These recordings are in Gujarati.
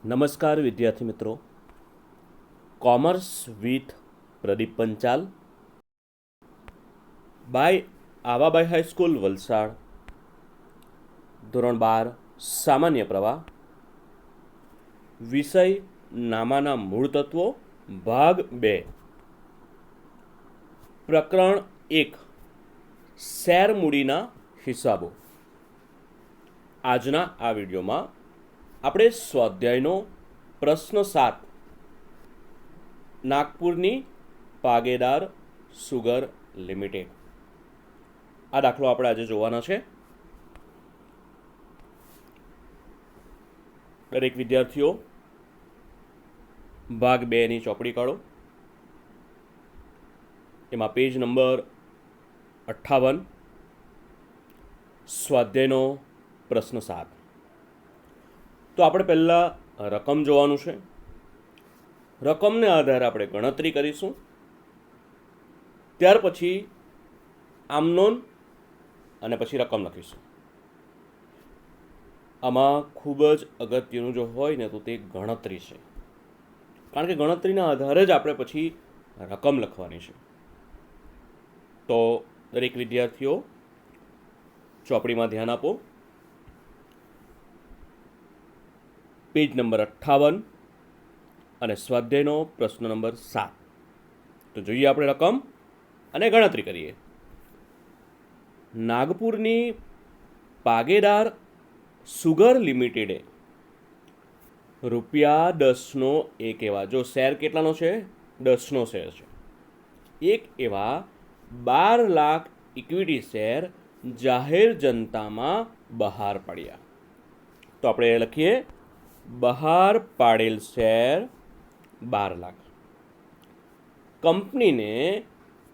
નમસ્કાર વિદ્યાર્થી મિત્રો, commerce with Pradeep Panchal by Avabai high school Valsad, ધોરણ 12 સામાન્ય પ્રવાહ, વિષય નામાના મૂળ તત્વો, ભાગ 2, પ્રકરણ 1, શેર મૂડીના હિસાબો. આજના આ વિડીયોમાં આપણે સ્વાધ્યાયનો પ્રશ્ન 7, નાગપુરની પાગેદાર સુગર લિમિટેડ, આ દાખલો આપણે આજે જોવાનો છે. દરેક વિદ્યાર્થીઓ ભાગ 2ની ચોપડી કાઢો. એમાં પેજ નંબર 58, સ્વાધ્યાયનો પ્રશ્ન 7. તો આપણે પહેલાં રકમ જોવાનું છે. રકમને આધારે આપણે ગણતરી કરીશું. ત્યાર પછી આમનોન અને પછી રકમ લખીશું. આમાં ખૂબ જ અગત્યનું જો હોય ને તો તે ગણતરી છે, કારણ કે ગણતરીના આધારે જ આપણે પછી રકમ લખવાની છે. તો દરેક વિદ્યાર્થીઓ ચોપડીમાં ધ્યાન આપો. પેજ નંબર 58 અને સ્વાધ્યાયનો પ્રશ્ન નંબર 7. તો જોઈએ આપણે રકમ અને ગણતરી કરીએ. નાગપુરની પાગેદાર સુગર લિમિટેડે ₹10નો એક એવા, જો શેર કેટલાનો છે? 10નો શેર છે. એક એવા 12 લાખ ઇક્વિટી શેર જાહેર જનતામાં બહાર પાડ્યા. તો આપણે લખીએ, બહાર પાડેલ શેર 12 લાખ. કંપનીને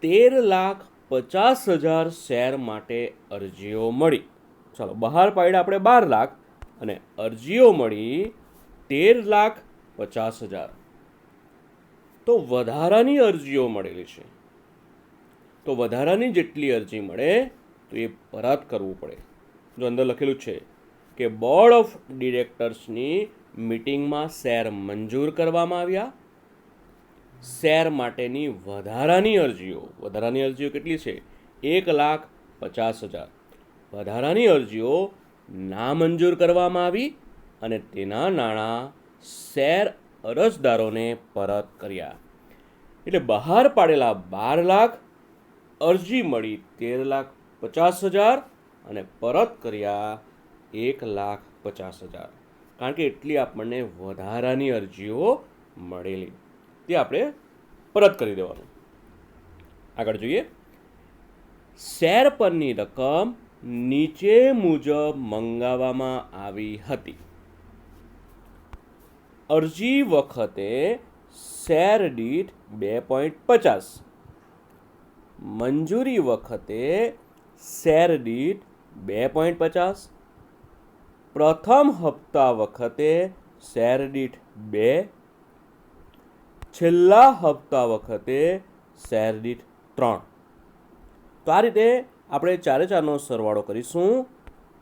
13,50,000 શેર માટે અરજીઓ મળી. ચાલો, બહાર પાડ્યા આપણે 12 લાખ અને અરજીઓ મળી 13,50,000. તો વધારાની અરજીઓ મળેલી છે. તો વધારાની જેટલી અરજી મળે તો એ પરત કરવું પડે. જો અંદર લખેલું છે કે બોર્ડ ઓફ ડિરેક્ટર્સની મીટિંગમાં શેર મંજૂર કરવામાં આવ્યા. શેર માટેની વધારાની અરજીઓ કેટલી છે? 1,50,000. વધારાની અરજીઓ નામંજૂર કરવામાં આવી અને તેના નાણાં શેર અરજદારોને પરત કર્યા. એટલે બહાર પાડેલા 12 લાખ, અરજી મળી 13,50,000 અને પરત કર્યા 1,50,000. કારણ કે એટલી આપણને વધારાની અરજીઓ મળેલી, તે આપણે પરત કરી દેવાનું. આગળ જોઈએ. શેર પરની રકમ નીચે મુજબ મંગાવવામાં આવી હતી. અરજી વખતે શેર દીઠ 2.50, મંજૂરી વખતે શેર દીઠ 2.50, પ્રથમ હપ્તા વખતે શેર દીઠ 2, છેલ્લા હપ્તા વખતે શેર દીઠ 3. તો આ રીતે આપણે 4/4નો સરવાળો કરીશું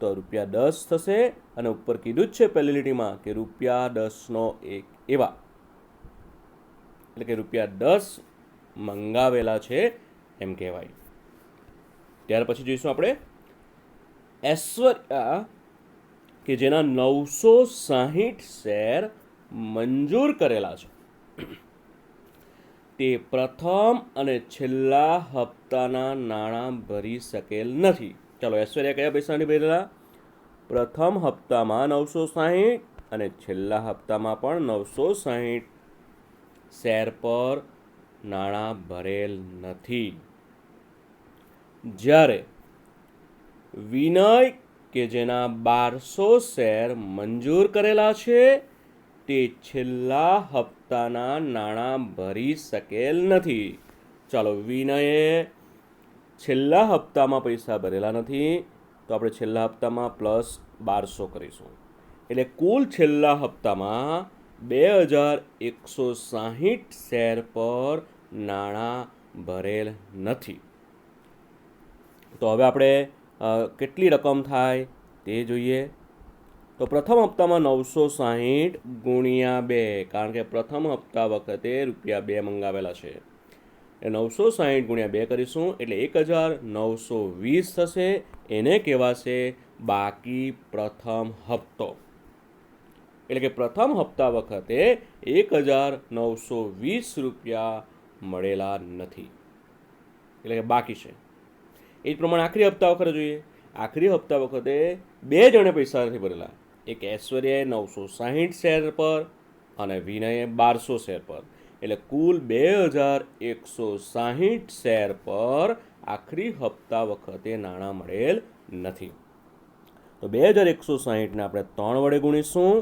તો ₹10 થશે. અને ઉપર કીધું જ છે પહેલી લીટીમાં કે ₹10નો એક એવા, એટલે કે ₹10 મંગાવેલા છે એમ કહેવાય. ત્યાર પછી જોઈશું આપણે ઐશ્વર્યા, કે જેના 960 શેર મંજૂર કરેલા છે. તે પ્રથમ અને છેલ્લા હપ્તાના નાણાં ભરી શકેલ નથી. ચાલો, ઐશ્વર્યા કયા પૈસાની ભરેલા? પ્રથમ હપ્તામાં 960 અને છેલ્લા હપ્તામાં પણ 960 શેર પર નાણાં ભરેલ નથી. જ્યારે વિનય, કે જેના 1200 શેર મંજૂર કરેલા છે, તે છેલ્લા હપ્તાના નાણાં ભરી શકેલ નથી. ચાલો, વિનયે છેલ્લા હપ્તામાં પૈસા ભરેલા નથી, તો આપણે છેલ્લા હપ્તામાં પ્લસ 1200 કરીશું. એટલે કુલ છેલ્લા હપ્તામાં 2,160 શેર પર નાણાં ભરેલ નથી. તો હવે આપણે કેટલી રકમ થાય તે જોઈએ. તો પ્રથમ હપ્તામાં 960 ગુણ્યા 2, કારણ કે પ્રથમ હપ્તા વખતે ₹2 મંગાવેલા છે. એ 960 ગુણ્યા 2 કરીશું એટલે 1920 થશે. એને કહેવાશે બાકી પ્રથમ હપ્તો. એટલે કે પ્રથમ હપ્તા વખતે ₹1920 મળેલા નથી, એટલે કે બાકી છે. એ જ પ્રમાણે આખરી હપ્તા વખતે જોઈએ. આખરી હપ્તા વખતે 2 જણે પૈસા નથી ભરેલા. એક ઐશ્વર્યાએ 960 શેર પર અને વિનયે 1200 શેર પર, એટલે કુલ 2160 શેર પર આખરી હપ્તા વખતે નાણાં મળેલ નથી. તો 2160ને આપણે 3 વડે ગુણીશું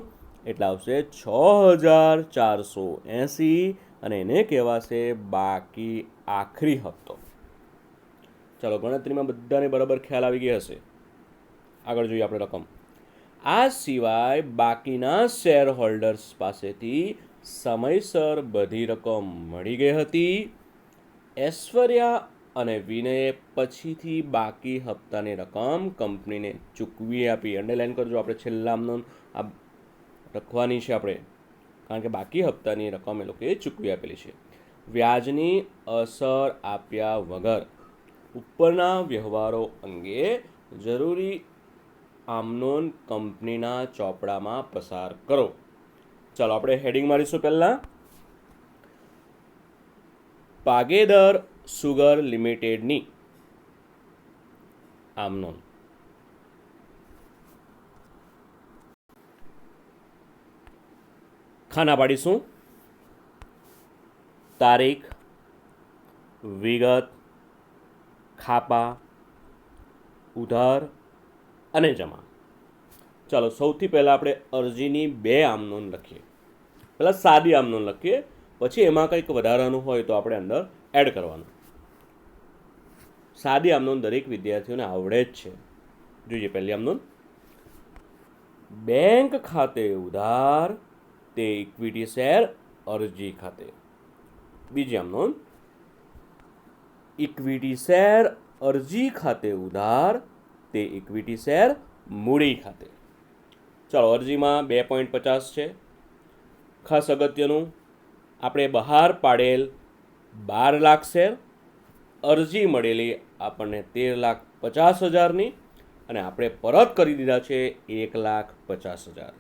એટલે આવશે 6480 અને એને કહેવાશે બાકી આખરી હપ્તો. ચાલો, ગણતરીમાં બધાને બરાબર ખ્યાલ આવી ગયા હશે. આગળ જોઈએ આપણે રકમ. આ સિવાય બાકીના શેર હોલ્ડર્સ પાસેથી સમયસર બધી રકમ મળી ગઈ હતી. ઐશ્વર્યા અને વિનયે પછીથી બાકી હપ્તાની રકમ કંપનીને ચૂકવી આપી. અંડરલાઈન કરજો, આપણે છેલ્લામાં લખવાની છે આપણે, કારણ કે બાકી હપ્તાની રકમ એ લોકોએ ચૂકવી આપેલી છે. વ્યાજની અસર આપ્યા વગર ઉપરના વ્યવહારો અંગે જરૂરી આમનોન કંપનીના ચોપડામાં પસાર કરો. ચાલો, આપણે હેડિંગ મારીશું. પહેલાં પાગેદર સુગર લિમિટેડની આમનોન. ખાના પાડીશું. તારીખ, વિગત, ખાપા, ઉધાર અને જમા. ચાલો, સૌથી પહેલાં આપણે અરજીની 2 આમનોન લખીએ. પહેલાં સાદી આમનોન લખીએ, પછી એમાં કંઈક વધારાનું હોય તો આપણે અંદર એડ કરવાનું. સાદી આમનોન દરેક વિદ્યાર્થીઓને આવડે જ છે. જોઈએ પહેલી આમનોન. બેંક ખાતે ઉધાર તે ઇક્વિટી શેર અરજી ખાતે. બીજી આમનોન. ઇક્વિટી શેર અરજી ખાતે ઉધાર તે ઇક્વિટી શેર મૂડી ખાતે. ચાલો, અરજીમાં 2.50 છે. ખાસ અગત્યનું, આપણે બહાર પાડેલ 12 લાખ શેર, અરજી મળેલી આપણને 13,50,000ની અને આપણે પરત કરી દીધા છે 1,50,000.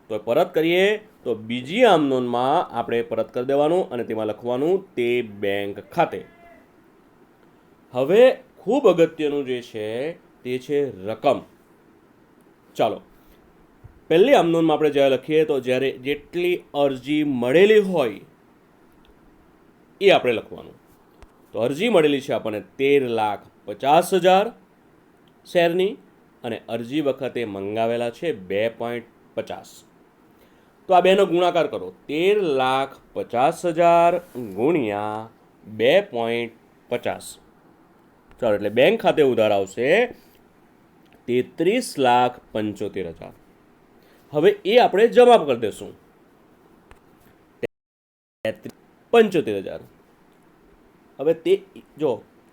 તો પરત કરીએ તો બીજી આમનોનમાં આપણે પરત કરી દેવાનું અને તેમાં લખવાનું તે બેંક ખાતે. હવે ખૂબ અગત્યનું જે છે તે છે રકમ. ચાલો, પહેલી આમનોનમાં આપણે જ્યારે લખીએ તો જ્યારે જેટલી અરજી મળેલી હોય એ આપણે લખવાનું. તો અરજી મળેલી છે આપણને 13,50,000 શેરની અને અરજી વખતે મંગાવેલા છે 2.50. તો આ બેનો ગુણાકાર કરો. 13,50,000 ગુણ્યા 2.50. ચાલો, એટલે બેંક ખાતે ઉધાર આવશે 33,75,000. હવે એ આપણે જમા કરી દઈશું 75,000. હવે તે જો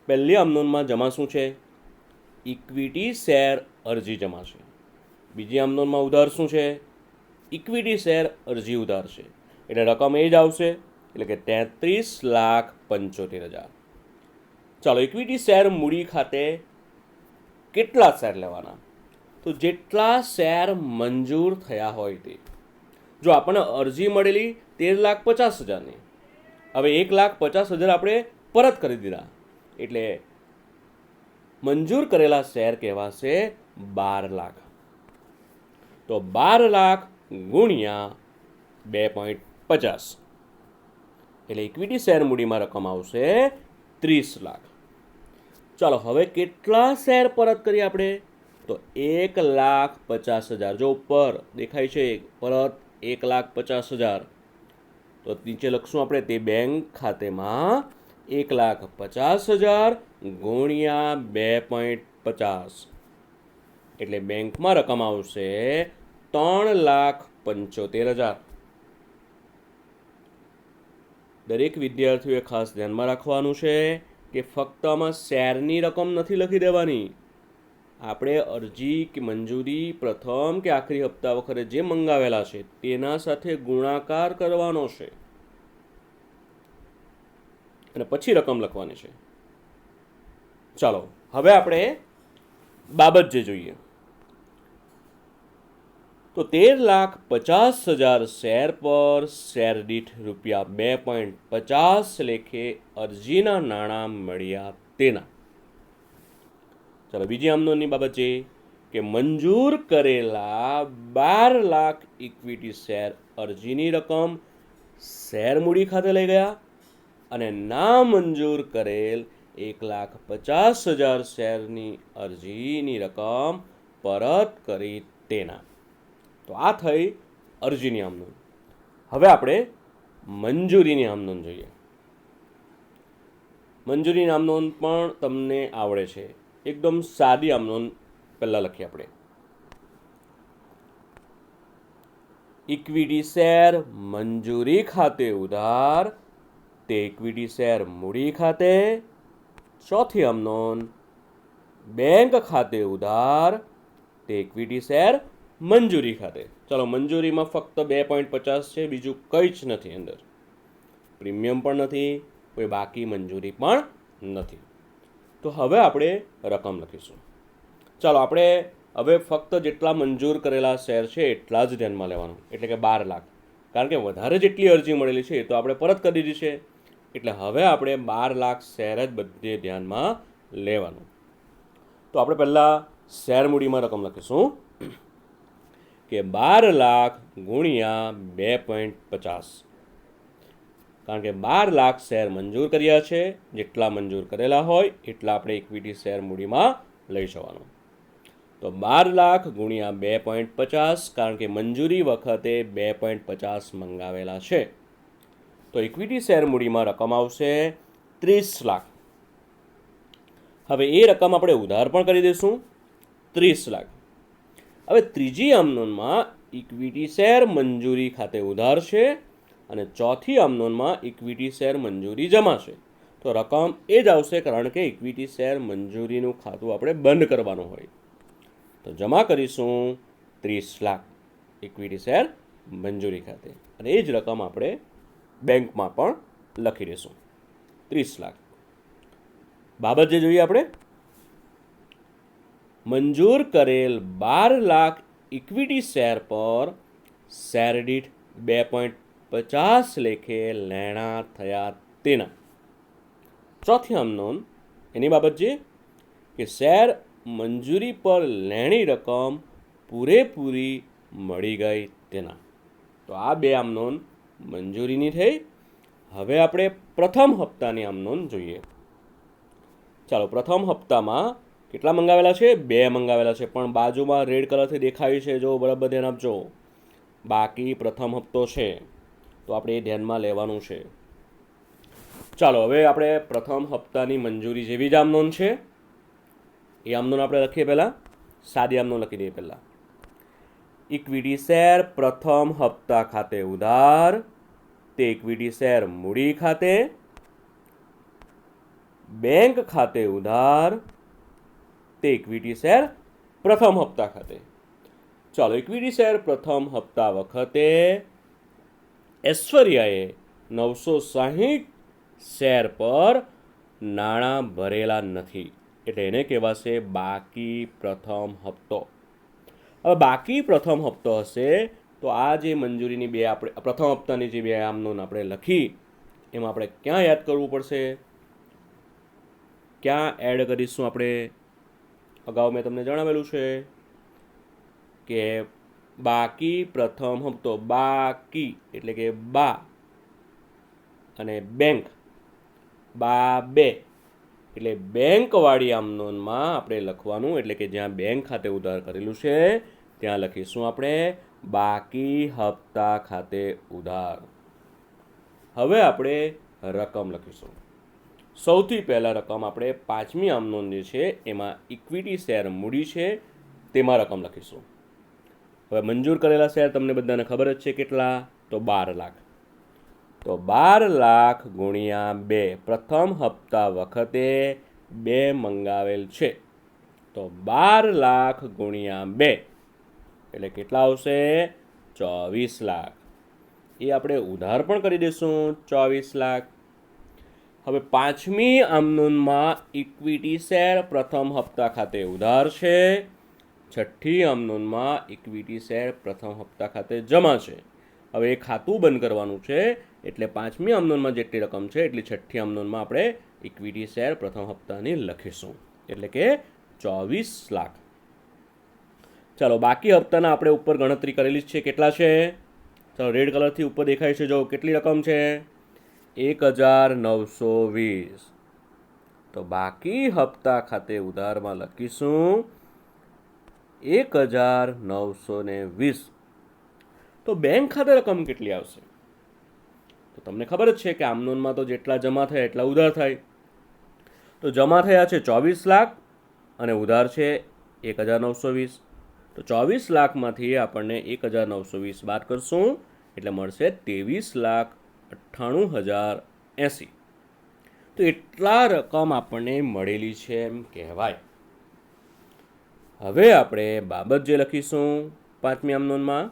પહેલી આમનોનમાં જમા શું છે? ઇક્વિટી શેર અરજી જમા છે. બીજી આમનોનમાં ઉધાર શું છે? ઇક્વિટી શેર અરજી ઉધાર છે. એટલે રકમ એ જ આવશે, એટલે કે 33,75,000. ચાલો, ઇક્વિટી શેર મૂડી ખાતે કેટલા શેર લેવાના? તો જેટલા શેર મંજૂર થયા હોય તે. જો આપણને અરજી મળેલી 13,50,000ની, હવે 1,50,000 આપણે પરત કરી દીધા, એટલે મંજૂર કરેલા શેર કહેવાશે 12 લાખ. તો 12 લાખ ગુણ્યા 2.50 એટલે ઇક્વિટી શેર મૂડીમાં રકમ આવશે 30 લાખ. ચાલો, હવે કેટલા શેર પરત કરીએ આપણે? તો 1,50,000. જો ઉપર દેખાય છે પરત 1,50,000, તો નીચે લખશું આપણે તે બેંક ખાતેમાં 1,50,000 ગુણ્યા 2.50 એટલે બેંકમાં રકમ આવશે 3,75,000. દરેક વિદ્યાર્થીઓએ ખાસ ધ્યાનમાં રાખવાનું છે કે ફક્ત આમાં શેરની રકમ નથી લખી દેવાની, આપણે અરજી કે મંજૂરી પ્રથમ કે આખરી હપ્તા વખતે જે મંગાવેલા છે તેના સાથે ગુણાકાર કરવાનો છે અને પછી રકમ લખવાની છે. ચાલો હવે આપણે બાબત જે જોઈએ તો 13,50,000 શેર પર શેર દીઠ ₹2.50 લેખે અરજીના નાણાં મળ્યા તેના. ચાલો બીજી આમનોંધની બાબત છે કે મંજૂર કરેલા 12 લાખ ઇક્વિટી શેર અરજીની રકમ શેર મૂડી ખાતે લઈ ગયા અને ના મંજૂર કરેલ 1,50,000 શેરની અરજીની રકમ પરત કરી તેના. તો આ થઈ અરજીની આમનોંધ. હવે આપણે મંજૂરીની આમનોંધ જોઈએ. મંજૂરીની આમનોંધ પણ તમને આવડે છે. એકદમ સાદી આમનોંધ પહેલાં લખીએ આપણે. ઇક્વિટી શેર મંજૂરી ખાતે ઉધાર તે ઇક્વિટી શેર મૂડી ખાતે. ચોથી આમનોંધ બેંક ખાતે ઉધાર તે ઇક્વિટી શેર મંજૂરી ખાતે. ચલો મંજૂરીમાં ફક્ત 2.50 છે, બીજું કંઈ જ નથી અંદર. પ્રીમિયમ પણ નથી, કોઈ બાકી મંજૂરી પણ નથી. તો હવે આપણે રકમ લખીશું. ચાલો આપણે હવે ફક્ત જેટલા મંજૂર કરેલા શેર છે એટલા જ ધ્યાનમાં લેવાનું, એટલે કે 12 લાખ. કારણ કે વધારે જેટલી અરજી મળેલી છે એ તો આપણે પરત કરી દીધી છે, એટલે હવે આપણે 12 લાખ શેર જ બધે ધ્યાનમાં લેવાનું. તો આપણે પહેલાં શેર મૂડીમાં રકમ લખીશું કે 12 લાખ ગુણ્યા 2.50. કારણ કે 12 લાખ શેર મંજૂર કર્યા છે, જેટલા મંજૂર કરેલા હોય એટલા આપણે ઇક્વિટી શેર મૂડીમાં લઈ જવાનું. તો 12 લાખ ગુણ્યા 2.50, કારણ કે મંજૂરી વખતે 2.50 મંગાવેલા છે. તો ઇક્વિટી શેર મૂડીમાં રકમ આવશે 30 લાખ. હવે એ રકમ આપણે ઉધાર પણ કરી દઈશું 30 લાખ. હવે ત્રીજી આમનોંધમાં ઇક્વિટી શેર મંજૂરી ખાતે ઉધાર છે અને ચોથી આમનોંધમાં ઇક્વિટી શેર મંજૂરી જમા છે. તો રકમ એ જ આવશે, કારણ કે ઇક્વિટી શેર મંજૂરીનું ખાતું આપણે બંધ કરવાનું હોય. તો જમા કરીશું 30 લાખ ઇક્વિટી શેર મંજૂરી ખાતે, અને એ જ રકમ આપણે બેંકમાં પણ લખી દઈશું 30 લાખ. બાબત જે જોઈએ આપણે, મંજૂર કરેલ 12 લાખ ઇક્વિટી શેર પર શેર દીઠ 2.50 લેખે લેણાં થયા તેના. ચોથી આમનોંધ એની બાબત છે કે શેર મંજૂરી પર લેણી રકમ પૂરેપૂરી મળી ગઈ તેના. તો આ બે આમનોંધ મંજૂરીની થઈ. હવે આપણે પ્રથમ હપ્તાની આમનોંધ જોઈએ. ચાલો પ્રથમ હપ્તામાં કેટલા મંગાવેલા છે? 2 મંગાવેલા છે, પણ બાજુમાં રેડ કલરથી દેખાય છે, જો બરાબર ધ્યાન આપજો. બાકી પ્રથમ હપ્તો છે, તો આપણે એ ધ્યાનમાં લેવાનું છે. ચાલો હવે આપણે પ્રથમ હપ્તાની મંજૂરી જેવી જ આમનોંધ છે એ આમનોંધ આપણે લખીએ. પહેલાં સાદી આમનોંધ લખી દઈએ. પહેલાં ઇક્વિટી શેર પ્રથમ હપ્તા ખાતે ઉધાર તે ઇક્વિટી શેર મૂડી ખાતે. બેંક ખાતે ઉધાર તે ઇક્વિટી શેર પ્રથમ હપ્તા ખાતે. ચાલો ઇક્વિટી શેર પ્રથમ હપ્તા વખતે ઐશ્વર્યાએ 960 શેર પર નાણાં ભરેલા નથી, એટલે એને કહેવાશે બાકી પ્રથમ હપ્તો. હવે બાકી પ્રથમ હપ્તો હશે તો આ જે મંજૂરીની બે આપણે પ્રથમ હપ્તાની જે બે આમનોંધ આપણે લખી એમાં આપણે ક્યાં યાદ કરવું પડશે, ક્યાં એડ કરીશું આપણે? અગાઉ મેં તમને જણાવેલું છે કે બાકી પ્રથમ હપ્તો, બાકી એટલે કે બા, અને બેંક બા 2, એટલે બેંકવાળી આમનોંધમાં આપણે લખવાનું, એટલે કે જ્યાં બેંક ખાતે ઉધાર કરેલું છે ત્યાં લખીશું આપણે બાકી હપ્તા ખાતે ઉધાર. હવે આપણે રકમ લખીશું. સૌથી પહેલાં રકમ આપણે પાંચમી આમનોંધ જે છે એમાં ઇક્વિટી શેર મૂડી છે તેમાં રકમ લખીશું. હવે મંજૂર કરેલા શેર તમને બધાને ખબર જ છે કેટલા, તો 12 લાખ. તો 12 લાખ ગુણ્યા 2, પ્રથમ હપ્તા વખતે 2 મંગાવેલ છે, તો તો 12 લાખ ગુણ્યા 2 એટલે કેટલા આવશે? 24 લાખ. એ આપણે ઉધાર પણ કરી દઈશું 24 લાખ. હવે પાંચમી આમનોંધમાં ઇક્વિટી શેર પ્રથમ હપ્તા ખાતે ઉધાર છે. છઠ્ઠી આમનોંધમાં ઇક્વિટી શેર પ્રથમ હપ્તા ખાતે જમા છે. હવે એ ખાતું બંધ કરવાનું છે, એટલે પાંચમી આમનોંધમાં જેટલી રકમ છે એટલી છઠ્ઠી આમનોંધમાં આપણે ઇક્વિટી શેર પ્રથમ હપ્તાની લખીશું, એટલે કે 24 લાખ. ચાલો, બાકી હપ્તાના આપણે ઉપર ગણતરી કરેલી છે. કેટલા છે? ચાલો, રેડ કલરથી ઉપર દેખાય છે. જો કેટલી રકમ છે? 1920. તો બાકી હપ્તા ખાતે ઉધારમાં લખીશું 1920. તો બેંક ખાતે રકમ કેટલી આવશે? તો તમને ખબર જ છે કે આમનોંધમાં તો જેટલા જમા થયા એટલા ઉધાર થાય. તો જમા થયા છે 24 લાખ અને ઉધાર છે 1920. તો 24 લાખમાંથી આપણને 1920 બાદ કરશું એટલે મળશે 23,98,080. તો એટલા રકમ આપણને મળેલી છે એમ કહેવાય. હવે આપણે બાબત જે લખીશું પાંચમી આમનોંધમાં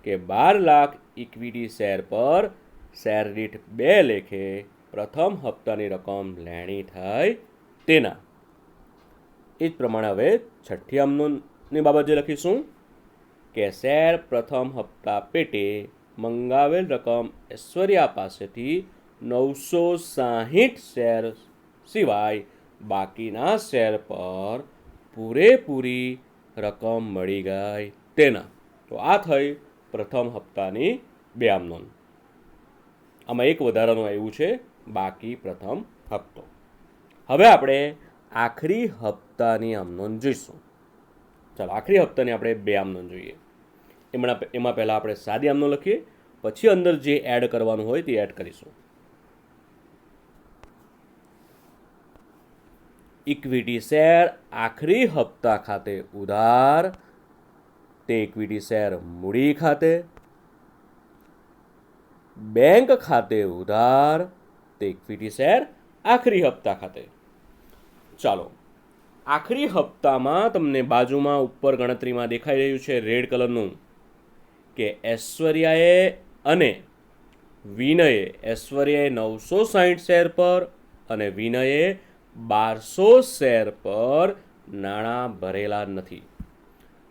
કે 12 લાખ ઇક્વિટી શેર પર શેર દીઠ 2 લેખે પ્રથમ હપ્તાની રકમ લેણી થાય તેના. એ જ પ્રમાણે હવે છઠ્ઠી આમનોંધની બાબત જે લખીશું કે શેર પ્રથમ હપ્તા પેટે મંગાવેલ રકમ ઐશ્વર્યા પાસેથી 960 શેર સિવાય બાકીના શેર પર પૂરેપૂરી રકમ મળી ગઈ તેના. તો આ થઈ પ્રથમ હપ્તાની 2 આમનોંધ. આમાં એક વધારાનું આવ્યું છે, બાકી પ્રથમ હપ્તો. હવે આપણે આખરી હપ્તાની આમનોંધ જોઈશું. ચાલો, આખરી હપ્તાની આપણે 2 આમનોંધ જોઈએ. એમાં પહેલાં આપણે સાદી આમનોંધ લખીએ, પછી અંદર જે એડ કરવાનું હોય તે એડ કરીશું. ઇક્વિટી શેર આખરી હપ્તા ખાતે ઉધાર તે ઇક્વિટી શેર મૂડી ખાતે. બેંક ખાતે ઉધાર તે ઇક્વિટી શેર આખરી હપ્તા ખાતે. ચાલો, આખરી હપ્તામાં તમને બાજુમાં ઉપર ગણતરીમાં દેખાઈ રહ્યું છે રેડ કલરનું કે ઐશ્વર્યાએ અને વિનયે, ઐશ્વર્યાએ 960 શેર પર અને વિનયે 1200 શેર પર નાણાં ભરેલા નથી.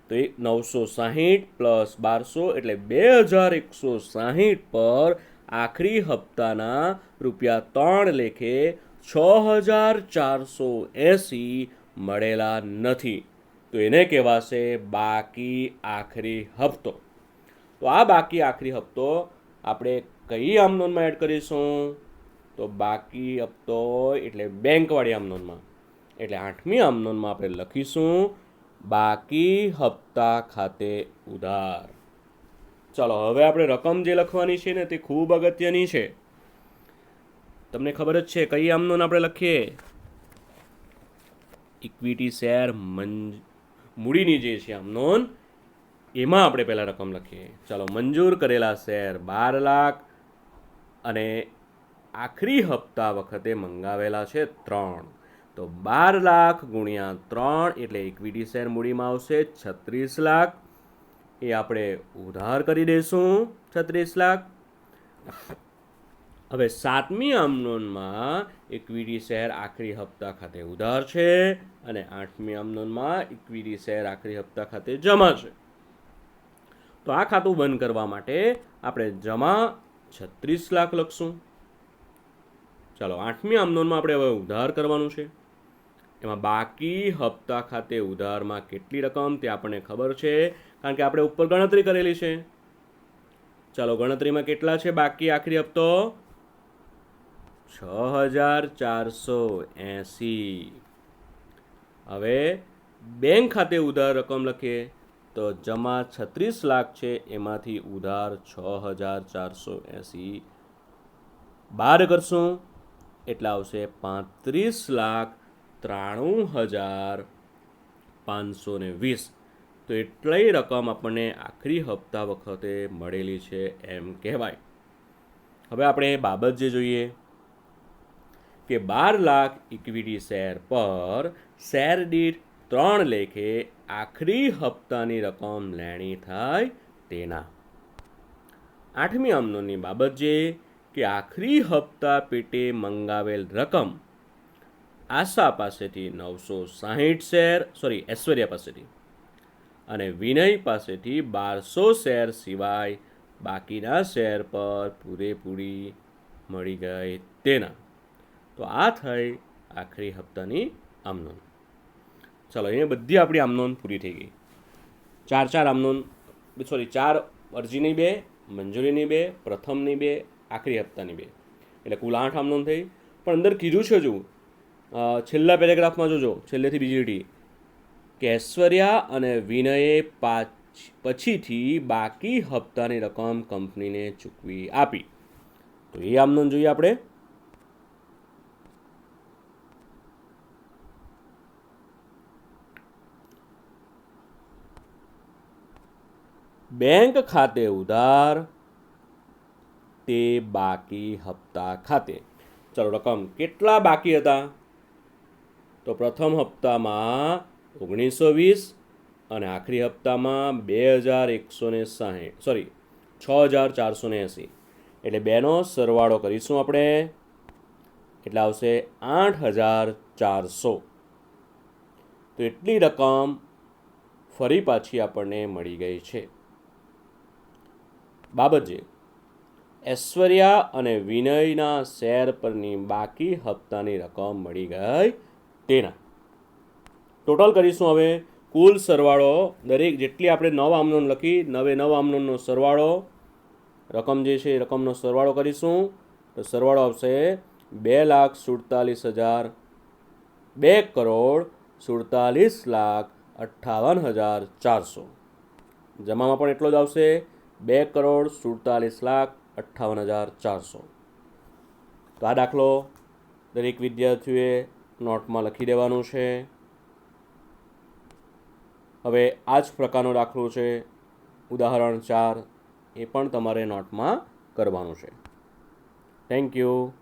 તો એ 960 પ્લસ 1200 એટલે 2160 પર આખરી હપ્તાના ₹3 લેખે 6480 મળેલા નથી. તો એને કહેવાશે બાકી આખરી હપ્તો. તો આ બાકી આખરી હપ્તો આપણે કઈ આમનોંધમાં એડ કરીશું? તો બાકી હપ્તો એટલે બેંકવાળી આમનોંધમાં, એટલે 8મી આમનોંધમાં આપણે લખીશું બાકી હપ્તા ખાતે ઉધાર. ચાલો, હવે આપણે રકમ જે લખવાની છે ને તે ખૂબ અગત્યની છે. તમને ખબર જ છે કઈ આમનોંધ આપણે લખીએ? ઇક્વિટી શેર મૂડીની જે છે આમનોંધ, એમાં આપણે પહેલાં રકમ લખીએ. ચાલો, મંજૂર કરેલા શેર 12 લાખ અને આખરી હપ્તા વખતે મંગાવેલા છે 3. તો 12 લાખ ગુણ્યા 3 એટલે ઇક્વિટી શેર મૂડીમાં આવશે 36 લાખ. એ આપણે ઉધાર કરી દઈશું 36 લાખ. હવે 7મી આમનોંધમાં ઇક્વિટી શેર આખરી હપ્તા ખાતે ઉધાર છે અને 8મી આમનોંધમાં ઇક્વિટી શેર આખરી હપ્તા ખાતે જમા છે. તો આ ખાતું બંધ કરવા માટે આપણે જમા 36 લાખ લખશું. ચાલો, 8મી આમનોંધમાં આપણે હવે ઉધાર કરવાનું છે. એમાં બાકી હપ્તા ખાતે ઉધારમાં કેટલી રકમ તે આપણને ખબર છે, કારણ કે આપણે ઉપર ગણતરી કરેલી છે. ચાલો, ગણતરીમાં કેટલા છે બાકી આખરી હપ્તો? 6480. હવે બેંક ખાતે ઉધાર રકમ લખીએ તો જમા 36 લાખ છે, એમાંથી ઉધાર 6480 બાદ કરશું એટલે આવશે 35,93,520. તો એટલી રકમ આપણને આખરી હપ્તા વખતે મળેલી છે એમ કહેવાય. હવે આપણે બાબત જે જોઈએ કે 12 લાખ ઇક્વિટી શેર પર શેર દીઠ 3 લેખે આખરી હપ્તાની રકમ લેણી થાય તેના. 8મી આમનોંધની બાબત છે કે આખરી હપ્તા પેટે મંગાવેલ રકમ આશા પાસેથી 960 શેર ઐશ્વર્યા પાસેથી અને વિનય પાસેથી 1200 શેર સિવાય બાકીના શેર પર પૂરેપૂરી મળી ગઈ તેના. તો આ થઈ આખરી હપ્તાની આમનોંધ. ચાલો, અહીંયા બધી આપણી આમનોંધ પૂરી થઈ ગઈ. ચાર અરજીની 2, મંજૂરીની 2, પ્રથમની 2, આખરી હપ્તાની 2, એટલે કુલ 8 આમનોંધ થઈ. પણ અંદર કીધું છે જો છેલ્લા પેરેગ્રાફમાં જોજો, છેલ્લેથી બીજી લીટી, કે ઐશ્વર્યા અને વિનયે પછીથી બાકી હપ્તાની રકમ કંપનીને ચૂકવી આપી. તો એ આમનોંધ જોઈએ આપણે. બેંક ખાતે ઉધાર તે બાકી હપ્તા ખાતે. ચલો, રકમ કેટલા બાકી હતા? તો પ્રથમ હપ્તામાં 1920 અને આખરી હપ્તામાં 6480, એટલે બેનો સરવાળો કરીશું આપણે, એટલે આવશે 8400. તો એટલી રકમ ફરી પાછી આપણને મળી ગઈ છે. બાબત છે ઐશ્વર્યા અને વિનયના શેર પરની બાકી હપ્તાની રકમ મળી ગઈ તેના. ટોટલ કરીશું હવે. કુલ સરવાળો, દરેક જેટલી આપણે 9 આમનોંધ લખી, 9 આમનોંધનો સરવાળો, રકમ જે છે એ રકમનો સરવાળો કરીશું. તો સરવાળો આવશે 2,47,400. જમામાં પણ એટલો જ આવશે, 2,47,58,400. તો આ દાખલો દરેક વિદ્યાર્થીઓએ નોટમાં લખી દેવાનું છે. હવે આ જ પ્રકારનો દાખલો છે, ઉદાહરણ 4, એ પણ તમારે નોટમાં કરવાનું છે. Thank you.